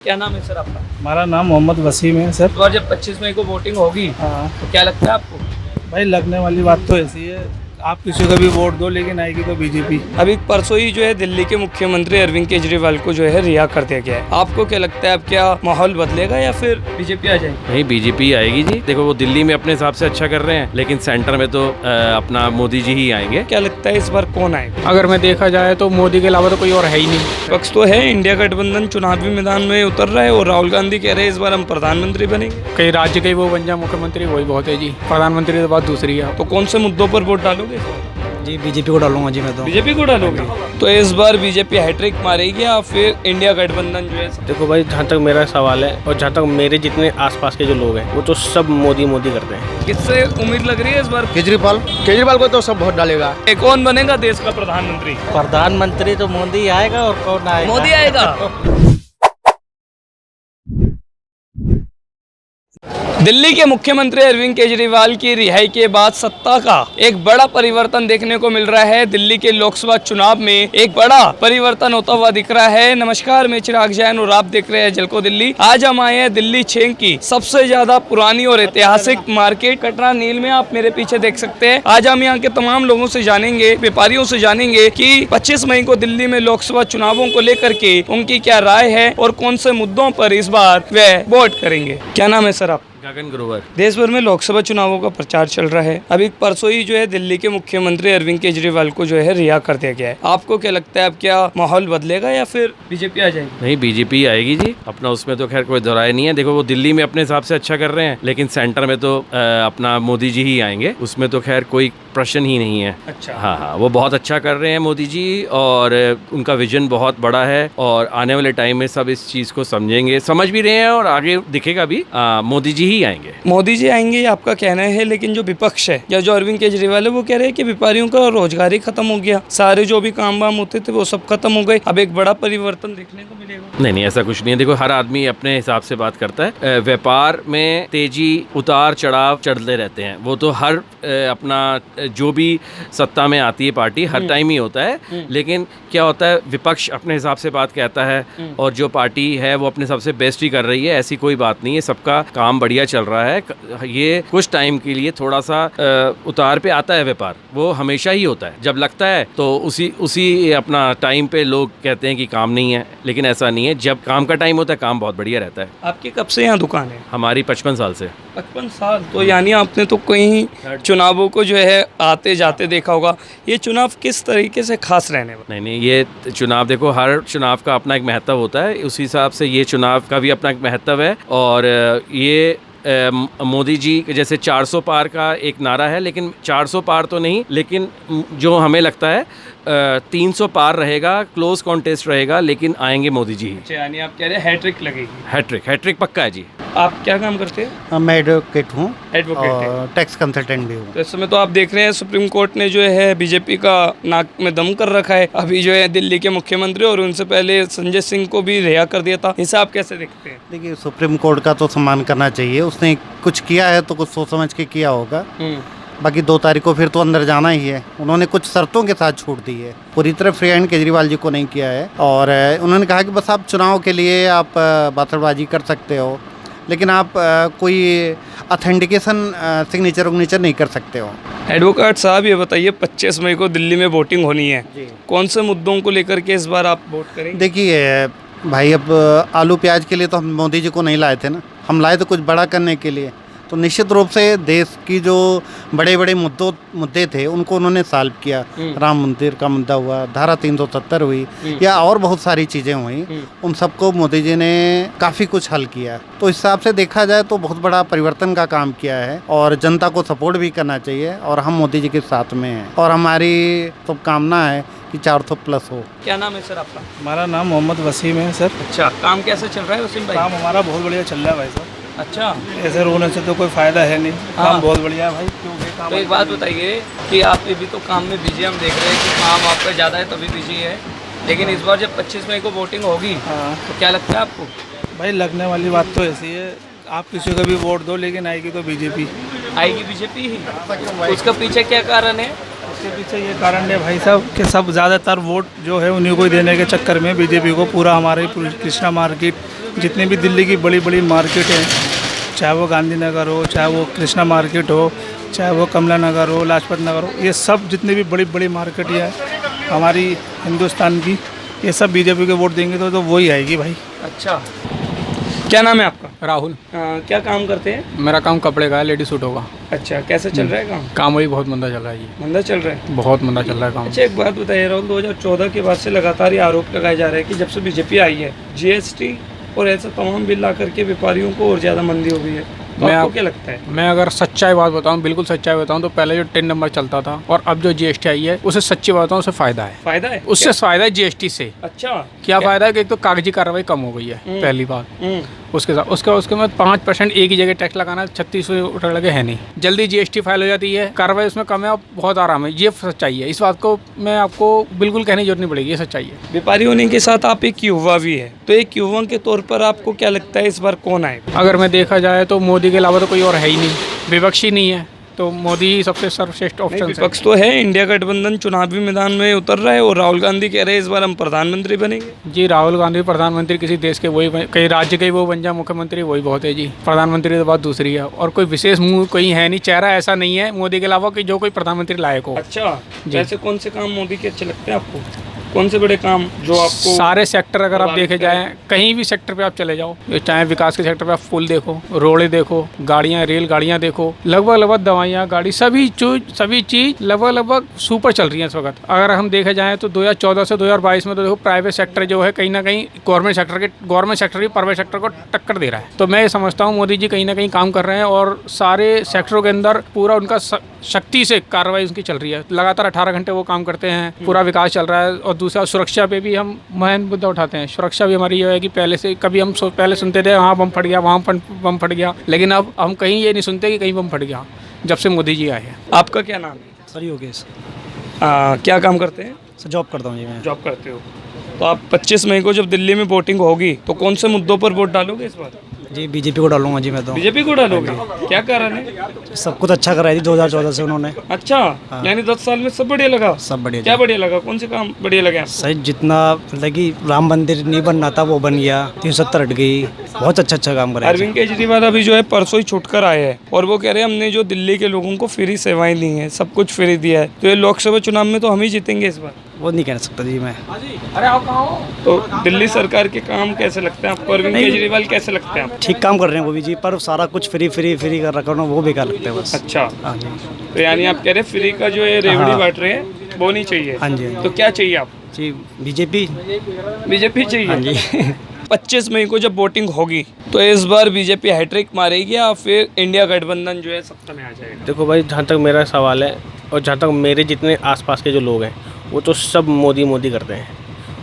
क्या नाम है सर आपका? हमारा नाम मोहम्मद वसीम है सर। तो जब 25 मई को वोटिंग होगी हाँ तो क्या लगता है आपको? भाई, लगने वाली बात तो ऐसी है, आप किसी को भी वोट दो लेकिन आएगी तो बीजेपी। अभी परसों ही जो है दिल्ली के मुख्यमंत्री अरविंद केजरीवाल को जो है रिहा कर दिया गया है। आपको क्या लगता है अब क्या माहौल बदलेगा या फिर बीजेपी आ जाएगी? नहीं, बीजेपी आएगी जी। देखो, वो दिल्ली में अपने हिसाब से अच्छा कर रहे हैं, लेकिन सेंटर में तो अपना मोदी जी ही आएंगे। क्या लगता है इस बार कौन आएगा? अगर मैं देखा जाए तो मोदी के अलावा तो कोई और है ही नहीं। पक्ष तो है, इंडिया गठबंधन चुनावी मैदान में उतर रहा है और राहुल गांधी कह रहे हैं इस बार हम प्रधानमंत्री बनेंगे। कई राज्य के वो बन जाए मुख्यमंत्री, वही बहुत है जी। प्रधानमंत्री तो बात दूसरी है। तो कौन से मुद्दों पर वोट डालोगे? जी बीजेपी को डालूंगा जी मैं तो। बीजेपी को डालोगे? तो इस बार बीजेपी हैट्रिक मारेगी या फिर इंडिया गठबंधन जो है? देखो भाई, जहाँ तक मेरा सवाल है और जहाँ तक मेरे जितने आसपास के जो लोग हैं वो तो सब मोदी मोदी करते हैं। किससे उम्मीद लग रही है इस बार? केजरीवाल को तो सब वोट डालेगा। कौन बनेगा देश का प्रधानमंत्री? प्रधानमंत्री तो मोदी आएगा और कौन आएगा? मोदी आएगा। दिल्ली के मुख्यमंत्री अरविंद केजरीवाल की रिहाई के बाद सत्ता का एक बड़ा परिवर्तन देखने को मिल रहा है। दिल्ली के लोकसभा चुनाव में एक बड़ा परिवर्तन होता हुआ दिख रहा है। नमस्कार, मैं चिराग जैन और आप देख रहे हैं झलको दिल्ली। आज हम आए हैं दिल्ली क्षेत्र की सबसे ज्यादा पुरानी और ऐतिहासिक मार्केट कटरा नील में। आप मेरे पीछे देख सकते हैं। आज हम यहाँ के तमाम लोगों से जानेंगे, व्यापारियों से जानेंगे कि 25 मई को दिल्ली में लोकसभा चुनावों को लेकर के उनकी क्या राय है और कौन से मुद्दों पर इस बार वे वोट करेंगे। क्या नाम है सर आप? गगन ग्रोवर। देश भर में लोकसभा चुनावों का प्रचार चल रहा है। अभी परसों ही जो है दिल्ली के मुख्यमंत्री अरविंद केजरीवाल को जो है रिहा कर दिया गया है। आपको क्या लगता है अब क्या माहौल बदलेगा या फिर बीजेपी आ जाएगी? नहीं, बीजेपी आएगी जी। अपना उसमें तो खैर कोई दोराय नहीं है। देखो, वो दिल्ली में अपने हिसाब से अच्छा कर रहे हैं, लेकिन सेंटर में तो अपना मोदी जी ही आएंगे। उसमें तो खैर कोई प्रश्न ही नहीं है। अच्छा। हाँ, वो बहुत अच्छा कर रहे हैं मोदी जी, और उनका विजन बहुत बड़ा है और आने वाले टाइम में सब इस चीज़ को समझेंगे, समझ भी रहे हैं और आगे दिखेगा भी। मोदी जी ही आएंगे। मोदी जी आएंगे ये आपका कहना है, लेकिन जो विपक्ष है या जो अरविंद केजरीवाल है वो कह रहे हैं कि व्यापारियों का रोजगार ही खत्म हो गया, सारे जो भी काम वाम होते थे वो सब खत्म हो गए, अब एक बड़ा परिवर्तन देखने को मिलेगा। नहीं, ऐसा कुछ नहीं है। देखो, हर आदमी अपने हिसाब से बात करता है। व्यापार में तेजी उतार चढ़ाव चढ़ते रहते हैं। वो तो हर अपना जो भी सत्ता में आती है पार्टी हर टाइम ही होता है, लेकिन क्या होता है, विपक्ष अपने हिसाब से बात कहता है और जो पार्टी है वो अपने हिसाब से बेस्ट ही कर रही है। ऐसी कोई बात नहीं है, सबका काम बढ़िया चल रहा है। ये कुछ टाइम के लिए थोड़ा सा उतार पे आता है व्यापार, वो हमेशा ही होता है। जब लगता है तो उसी अपना टाइम पे लोग कहते हैं कि काम नहीं है, लेकिन ऐसा नहीं है। जब काम का टाइम होता है काम बहुत बढ़िया रहता है। आपकी कब से यहाँ दुकान है? हमारी 55 साल से। 55 साल? तो यानी आपने तो कहीं चुनावों को जो है आते जाते देखा होगा। ये चुनाव किस तरीके से खास रहने वाला? नहीं, ये चुनाव देखो, हर चुनाव का अपना एक महत्व होता है। उसी हिसाब से ये चुनाव का भी अपना एक महत्व है। और ये मोदी जी जैसे 400 पार का एक नारा है, लेकिन 400 पार तो नहीं, लेकिन जो हमें लगता है 300 पार रहेगा, क्लोज कॉन्टेस्ट रहेगा, लेकिन आएंगे मोदी जी। यानी आप कह रहे हैं हैट्रिक लगेगी? हैट्रिक पक्का है जी। आप क्या काम करते हैं? मैं एडवोकेट हूँ एडवोकेट और टैक्स कंसल्टेंट भी हूँ। तो इस समय तो आप देख रहे हैं सुप्रीम कोर्ट ने जो है बीजेपी का नाक में दम कर रखा है। अभी जो है दिल्ली के मुख्यमंत्री और उनसे पहले संजय सिंह को भी रिहा कर दिया था। इसे आप कैसे देखते हैं? देखिए, सुप्रीम कोर्ट का तो सम्मान करना चाहिए। उसने कुछ किया है तो कुछ सोच समझ के किया होगा। बाकी 2 तारीख को फिर तो अंदर जाना ही है। उन्होंने कुछ शर्तों के साथ छूट दी है, पूरी तरह फ्री हैंड केजरीवाल जी को नहीं किया है। और उन्होंने कहा कि बस आप चुनाव के लिए आप बातड़बाजी कर सकते हो, लेकिन आप कोई ऑथेंटिकेशन सिग्नेचर उग्नेचर नहीं कर सकते हो। एडवोकेट साहब, ये बताइए 25 मई को दिल्ली में वोटिंग होनी है, कौन से मुद्दों को लेकर के इस बार आप वोट करेंगे? देखिए भाई, अब आलू प्याज के लिए तो हम मोदी जी को नहीं लाए थे ना, हम लाए थे कुछ बड़ा करने के लिए। तो निश्चित रूप से देश की जो बड़े बड़े मुद्दे थे उनको उन्होंने सॉल्व किया। राम मंदिर का मुद्दा हुआ, धारा 370 हुई, या और बहुत सारी चीज़ें हुई, उन सबको मोदी जी ने काफ़ी कुछ हल किया। तो इस हिसाब से देखा जाए तो बहुत बड़ा परिवर्तन का काम किया है और जनता को सपोर्ट भी करना चाहिए। और हम मोदी जी के साथ में हैं और हमारी शुभकामना है कि 400 प्लस हो। क्या नाम है सर आपका? हमारा नाम मोहम्मद वसीम है सर। अच्छा, काम कैसे चल रहा है वसीम भाई? काम हमारा बहुत बढ़िया चल रहा है भाई साहब। अच्छा, ऐसे रोने से तो कोई फ़ायदा है नहीं। हाँ। काम बहुत बढ़िया है भाई, क्योंकि काम तो एक बात बताइए कि आप भी तो काम में बिजी, हम देख रहे हैं कि काम आपका ज़्यादा है तभी बिजी है, लेकिन इस बार जब 25 मई को वोटिंग होगी तो क्या लगता है आपको? भाई, लगने वाली बात तो ऐसी है, आप किसी को भी वोट दो लेकिन आएगी तो बीजेपी। आएगी बीजेपी ही? उसका पीछे क्या कारण है? इसके पीछे ये कारण है भाई साहब कि सब ज़्यादातर वोट जो है उन्हीं को ही देने के चक्कर में बीजेपी को पूरा हमारे कृष्णा मार्केट, जितनी भी दिल्ली की बड़ी बड़ी मार्केट है, चाहे वो गांधीनगर हो, चाहे वो कृष्णा मार्केट हो, चाहे वो कमला नगर हो, लाजपत नगर हो, ये सब जितनी भी बड़ी बड़ी मार्केट है हमारी हिंदुस्तान की, ये सब बीजेपी के वोट देंगे तो वही आएगी भाई। अच्छा, क्या नाम है आपका? राहुल। क्या काम करते हैं? मेरा काम कपड़े का है, लेडी सूट होगा। अच्छा, कैसे चल रहा है काम? काम वही बहुत मंदा चल रहा है जी, मंदा चल रहा है, बहुत मंदा चल रहा है काम। अच्छा एक बात बताइए राहुल, 2014 के बाद से लगातार ये आरोप लगाए जा रहे हैं कि जब से बीजेपी आई है जीएसटी और ऐसा तमाम बिल ला करके व्यापारियों को और ज़्यादा मंदी हो गई है, तो आपको क्या लगता है? मैं अगर सच्चाई बात बताऊं, बिल्कुल सच्चाई बताऊं, तो पहले जो 10 नंबर चलता था और अब जो जीएसटी आई है, उसे सच्ची बात बताऊं, उसे फायदा है। फायदा है? उससे फायदा है जीएसटी से। अच्छा, क्या फायदा है कि एक तो कागजी कार्रवाई कम हो गई है, पहली बात। उसके साथ उसके बाद 5% एक ही जगह टैक्स लगाना 36 रुपये लगे है नहीं, जल्दी जीएसटी फाइल हो जाती है, कार्रवाई उसमें कम है और बहुत आराम है। ये सच्चाई है, इस बात को मैं आपको बिल्कुल कहने की जरूरत नहीं पड़ेगी, ये सच्चाई है। व्यापारी होने के साथ आप एक युवा भी है, तो एक युवा के तौर पर आपको क्या लगता है इस बार कौन आए? अगर मैं देखा जाए तो मोदी के अलावा तो कोई और है ही नहीं, विपक्ष ही नहीं है, तो मोदी ही सबसे सर्वश्रेष्ठ ऑप्शन है। विपक्ष तो है, इंडिया गठबंधन चुनावी मैदान में उतर रहा है और राहुल गांधी कह रहे हैं इस बार हम प्रधानमंत्री बनेंगे। जी, राहुल गांधी प्रधानमंत्री किसी देश के कई राज्य के वो बन जाए मुख्यमंत्री, वही बहुत है जी। प्रधानमंत्री तो बात दूसरी है, और कोई विशेष मुंह कोई है नहीं, चेहरा ऐसा नहीं है मोदी के अलावा कि जो कोई प्रधानमंत्री लायक हो। अच्छा, वैसे कौन से काम मोदी के अच्छे लगते हैं आपको? कौन से बड़े काम जो आपको? सारे सेक्टर अगर आप देखे जाएं, कहीं भी सेक्टर पे आप चले जाओ, चाहे विकास के सेक्टर पे आप पुल देखो, रोडें देखो, गाड़ियां, रेल गाड़ियां देखो, लगभग दवाइयां, गाड़ी, सभी चीज़ लगभग सुपर चल रही है इस वक्त। अगर हम देखे जाएं तो 2014 से 2022 में तो देखो प्राइवेट सेक्टर जो है कहीं ना कहीं गवर्नमेंट सेक्टर की प्राइवेट सेक्टर को टक्कर दे रहा है। तो मैं ये समझता हूँ मोदी जी कहीं ना कहीं काम कर रहे हैं और सारे सेक्टरों के अंदर पूरा उनका शक्ति से कार्रवाई उनकी चल रही है। लगातार 18 घंटे वो काम करते हैं, पूरा विकास चल रहा है। और दूसरा सुरक्षा पे भी हम महत्वपूर्ण मुद्दा उठाते हैं। सुरक्षा भी हमारी ये है कि पहले से कभी हम पहले सुनते थे वहाँ बम फट गया, वहाँ बम फट गया, लेकिन अब हम कहीं ये नहीं सुनते कि कहीं बम फट गया जब से मोदी जी आए हैं। आपका क्या नाम है? सर योगेश। क्या काम करते हैं? सर जॉब करता हूँ जी मैं। जॉब करते हो, तो आप 25 मई को जब दिल्ली में वोटिंग होगी तो कौन से मुद्दों पर वोट डालोगे इस बार? जी बीजेपी को डालूंगा जी मैं तो। बीजेपी को डालोगे? क्या कारण है? सब कुछ अच्छा कराई थी 2014 से उन्होंने। अच्छा, यानी 10 साल में सब बढ़िया लगा? सब बढ़िया। क्या बढ़िया लगा? कौन से काम बढ़िया लगे आपको? सही, जितना मतलब कि राम मंदिर नहीं बनना था वो बन गया, 370 हट गई, बहुत अच्छा काम करा। अरविंद केजरीवाल अभी जो है परसों ही छूट कर आए हैं और वो कह रहे हैं हमने जो दिल्ली के लोगों को फ्री सेवाएं दी हैं, सब कुछ फ्री दिया है, तो ये लोकसभा चुनाव में तो हम ही जीतेंगे इस बार। वो नहीं कह सकता जी मैं। अरे आप कहाँ हो? तो दिल्ली सरकार के काम कैसे लगते हैं आपको? अरविंद केजरीवाल कैसे लगते हैं आप? ठीक काम कर रहे हैं वो भी जी, पर सारा कुछ फ्री कर रखा है वो बेकार लगता है बस। अच्छा, हाँ जी। तो यानी आप कह रहे हैं फ्री का जो ये रेवड़ी बांट रहे हैं वो नहीं चाहिए? हाँ जी। तो क्या चाहिए आप? जी बीजेपी चाहिए? हाँ जी। 25 मई को जब वोटिंग होगी तो इस बार बीजेपी हैट्रिक मारेगी या फिर इंडिया गठबंधन जो है सत्ता में आ जाएगा? देखो भाई, जहाँ तक मेरा सवाल है और जहाँ तक मेरे जितने आसपास के जो लोग हैं वो तो सब मोदी करते हैं।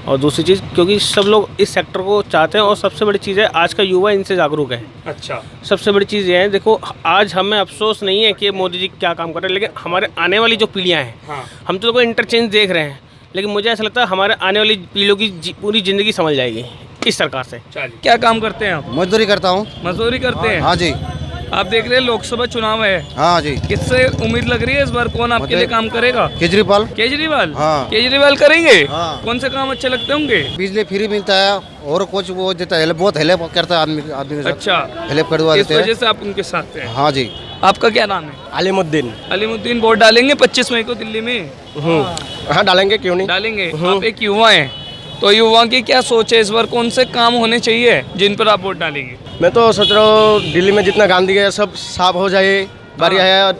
और दूसरी चीज़, क्योंकि सब लोग इस सेक्टर को चाहते हैं और सबसे बड़ी चीज़ है आज का युवा इनसे जागरूक है। अच्छा, सबसे बड़ी चीज़ ये है, देखो आज हमें अफसोस नहीं है कि मोदी जी क्या काम कर रहे हैं, लेकिन हमारे आने वाली जो पीढ़ियाँ हैं, हाँ। हम तो कोई इंटरचेंज देख रहे हैं, लेकिन मुझे ऐसा लगता है हमारे आने वाली पीढ़ियों की पूरी ज़िंदगी संभल जाएगी इस सरकार से। चलिए, क्या काम करते हैं आप? मजदूरी करता हूँ। मजदूरी करते हैं? हाँ जी। आप देख रहे हैं लोकसभा चुनाव है, हाँ जी। किससे उम्मीद लग रही है इस बार कौन आपके लिए काम करेगा? केजरीवाल। केजरीवाल? हाँ। केजरीवाल करेंगे? हाँ। कौन से काम अच्छे लगते होंगे? बिजली फ्री मिलता है और कुछ वो देता है, बहुत हेल्प करता है आदमी के साथ। अच्छा, हेल्प करवा इस देते हैं। वजह से आप उनके साथ हैं? हाँ जी। आपका क्या नाम है? अलीमुद्दीन। अलीमुद्दीन, वोट डालेंगे 25 मई को दिल्ली में? हाँ डालेंगे, क्यों नहीं डालेंगे। आप एक युवा हैं, तो युवा की क्या सोच है इस बार कौन से काम होने चाहिए जिन पर आप वोट डालेंगे? मैं तो सोच रहा हूँ दिल्ली में जितना गांधी है सब साफ हो जाए। बढ़िया है,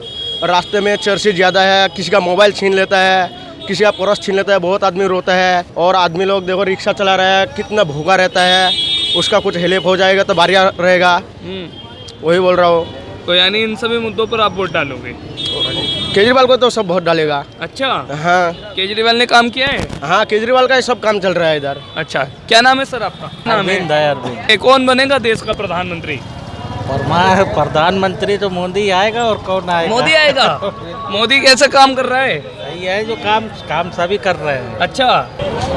रास्ते में चर्चित ज़्यादा है, किसी का मोबाइल छीन लेता है, किसी का पर्स छीन लेता है, बहुत आदमी रोता है। और आदमी लोग देखो रिक्शा चला रहा है, कितना भूखा रहता है, उसका कुछ हेल्प हो जाएगा तो बढ़िया रहेगा। वही बोल रहा हूँ। तो यानी इन सभी मुद्दों पर आप वोट डालोगे? केजरीवाल को तो सब वोट डालेगा। अच्छा, हाँ केजरीवाल ने काम किया है? हाँ, केजरीवाल का ही सब काम चल रहा है इधर। अच्छा, क्या नाम है सर आपका? नाम है? कौन बनेगा देश का प्रधानमंत्री? प्रधानमंत्री तो मोदी आएगा, और कौन आएगा? मोदी आएगा। मोदी कैसे काम कर रहा है? सही है, जो काम सभी कर रहे हैं। अच्छा,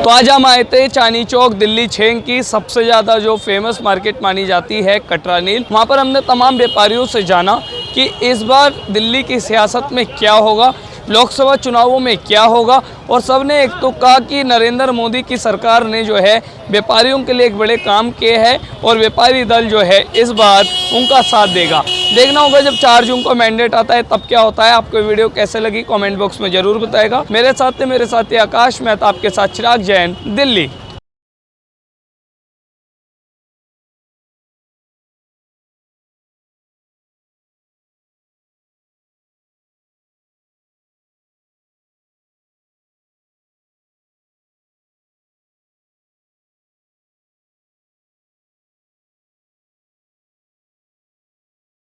तो आज हम आए थे चांदनी चौक, दिल्ली छेंग की सबसे ज़्यादा जो फेमस मार्केट मानी जाती है कटरा नील। वहाँ पर हमने तमाम व्यापारियों से जाना कि इस बार दिल्ली की सियासत में क्या होगा, लोकसभा चुनावों में क्या होगा। और सबने एक तो कहा कि नरेंद्र मोदी की सरकार ने जो है व्यापारियों के लिए एक बड़े काम किए हैं और व्यापारी दल जो है इस बार उनका साथ देगा। देखना होगा जब 4 जून को मैंडेट आता है तब क्या होता है। आपको वीडियो कैसे लगी कमेंट बॉक्स में जरूर बताएगा। मेरे साथ आकाश मेहता, आपके साथ चिराग जैन, दिल्ली।